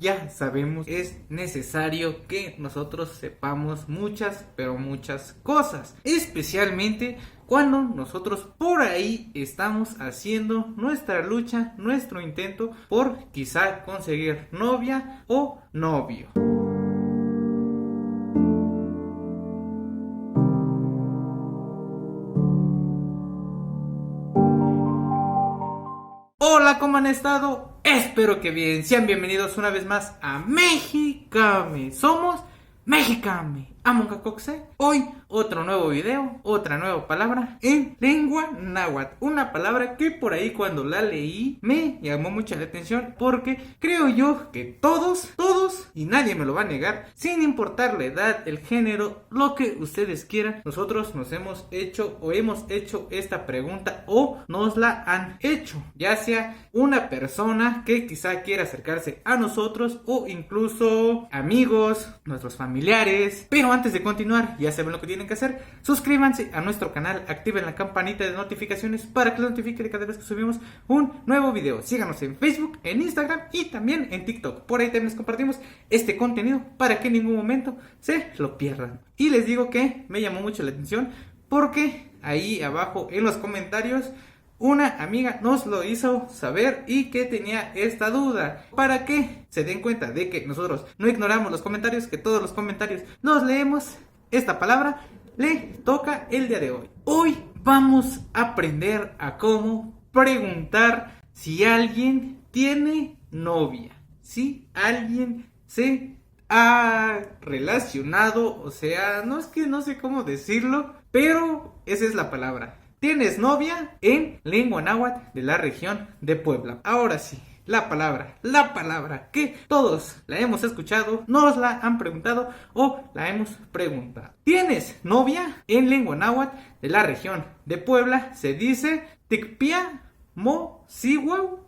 ya sabemos, es necesario que nosotros sepamos muchas, pero muchas cosas, especialmente cuando nosotros por ahí estamos haciendo nuestra lucha, nuestro intento por quizá conseguir novia o novio. Hola, ¿cómo han estado? Espero que bien. Sean bienvenidos una vez más a Mexicame. Somos Mexicame. Amoncacoxe. Hoy otro nuevo video, otra nueva palabra en lengua náhuatl. Una palabra que por ahí cuando la leí me llamó mucho la atención porque creo yo que todos, y nadie me lo va a negar, sin importar la edad, el género, lo que ustedes quieran, nosotros nos hemos hecho o hemos hecho esta pregunta o nos la han hecho, ya sea una persona que quizá quiera acercarse a nosotros o incluso amigos, nuestros familiares. Pero antes de continuar, ya saben lo que tienen que hacer: suscríbanse a nuestro canal, activen la campanita de notificaciones para que les notifique de cada vez que subimos un nuevo video. Síganos en Facebook, en Instagram y también en TikTok. Por ahí también les compartimos este contenido para que en ningún momento se lo pierdan. Y les digo que me llamó mucho la atención porque ahí abajo en los comentarios una amiga nos lo hizo saber y que tenía esta duda, para que se den cuenta de que nosotros no ignoramos los comentarios, que todos los comentarios los leemos. Esta palabra le toca el día de hoy. Hoy vamos a aprender a cómo preguntar si alguien tiene novia, si alguien se ha relacionado, o sea, no es que no sé cómo decirlo, pero esa es la palabra. ¿Tienes novia? En lengua náhuatl de la región de Puebla. Ahora sí, la palabra que todos la hemos escuchado, nos la han preguntado o la hemos preguntado. ¿Tienes novia? En lengua náhuatl de la región de Puebla se dice Ticpia Mosihuau.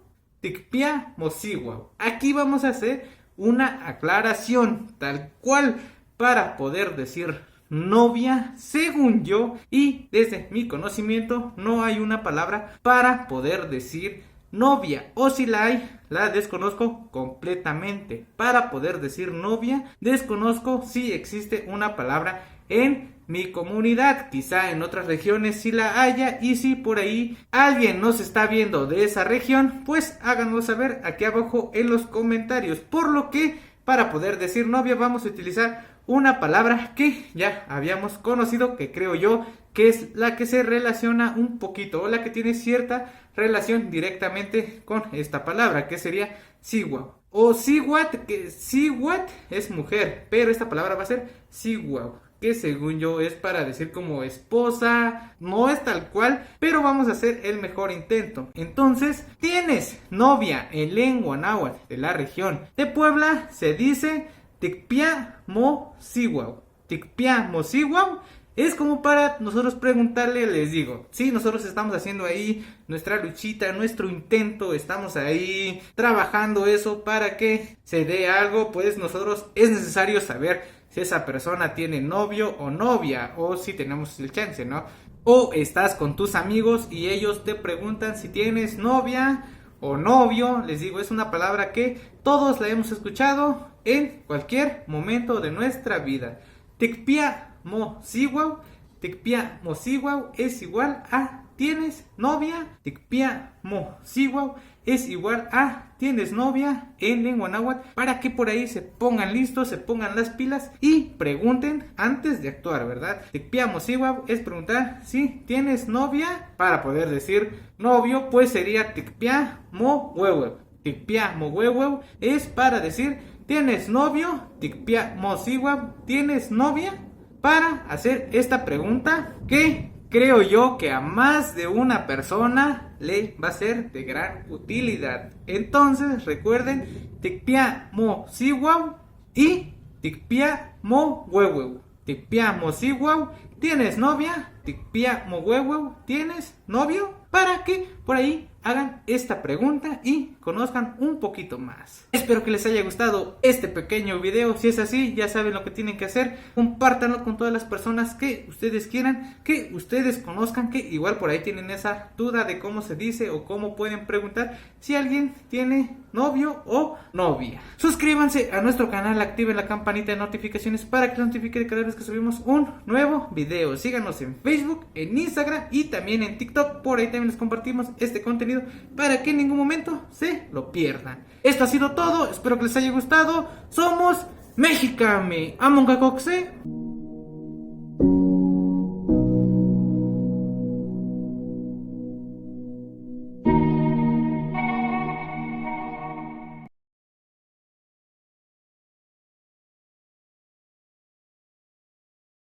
Ticpia Mosihuau. Aquí vamos a hacer una aclaración tal cual para poder decir novia, según yo y desde mi conocimiento, no hay una palabra para poder decir novia, o si la hay, la desconozco completamente. Para poder decir novia, desconozco si existe una palabra en mi comunidad. Quizá en otras regiones sí la haya, y si por ahí alguien nos está viendo de esa región, pues háganoslo saber aquí abajo en los comentarios. Por lo que para poder decir novia vamos a utilizar una palabra que ya habíamos conocido, que creo yo que es la que se relaciona un poquito o la que tiene cierta relación directamente con esta palabra, que sería sihuau o sihuat, que sihuat es mujer, pero esta palabra va a ser sihuau, que según yo es para decir como esposa. No es tal cual, pero vamos a hacer el mejor intento. Entonces, ¿tienes novia? En lengua náhuatl de la región de Puebla se dice Ticpia Mosihuau. Ticpia Mosihuau es como para nosotros preguntarle, les digo, sí, nosotros estamos haciendo ahí nuestra luchita, nuestro intento, estamos ahí trabajando eso para que se dé algo, pues nosotros es necesario saber si esa persona tiene novio o novia, o si tenemos el chance, ¿no? O estás con tus amigos y ellos te preguntan si tienes novia o novio. Les digo, es una palabra que todos la hemos escuchado en cualquier momento de nuestra vida. Ticpia Mosihuau. Ticpia Mosihuau es igual a ¿tienes novia? Ticpia Mosihuau es igual a ¿tienes novia? En lengua náhuatl, para que por ahí se pongan listos, se pongan las pilas y pregunten antes de actuar, ¿verdad? Ticpia Mosihuau es preguntar si tienes novia. Para poder decir novio, pues sería Ticpia Mohuehueu. Ticpia Mohuehueu es para decir ¿tienes novio? Ticpia Mosihuau, ¿tienes novia? Para hacer esta pregunta que creo yo que a más de una persona le va a ser de gran utilidad. Entonces recuerden, Ticpia Mosihuau y Ticpia Mohuehueu. Ticpia Mosihuau, ¿tienes novia? Ticpia Mohuehueu, ¿tienes novio? Para que por ahí hagan esta pregunta y conozcan un poquito más. Espero que les haya gustado este pequeño video. Si es así, ya saben lo que tienen que hacer. Compártanlo con todas las personas que ustedes quieran, que ustedes conozcan, que igual por ahí tienen esa duda de cómo se dice o cómo pueden preguntar si alguien tiene novio o novia. Suscríbanse a nuestro canal, activen la campanita de notificaciones para que les notifique cada vez que subimos un nuevo video. Síganos en Facebook, en Instagram y también en TikTok. Por ahí también les compartimos este contenido para que en ningún momento se lo pierdan. Esto ha sido todo, espero que les haya gustado. Somos Mexicame, Among Us.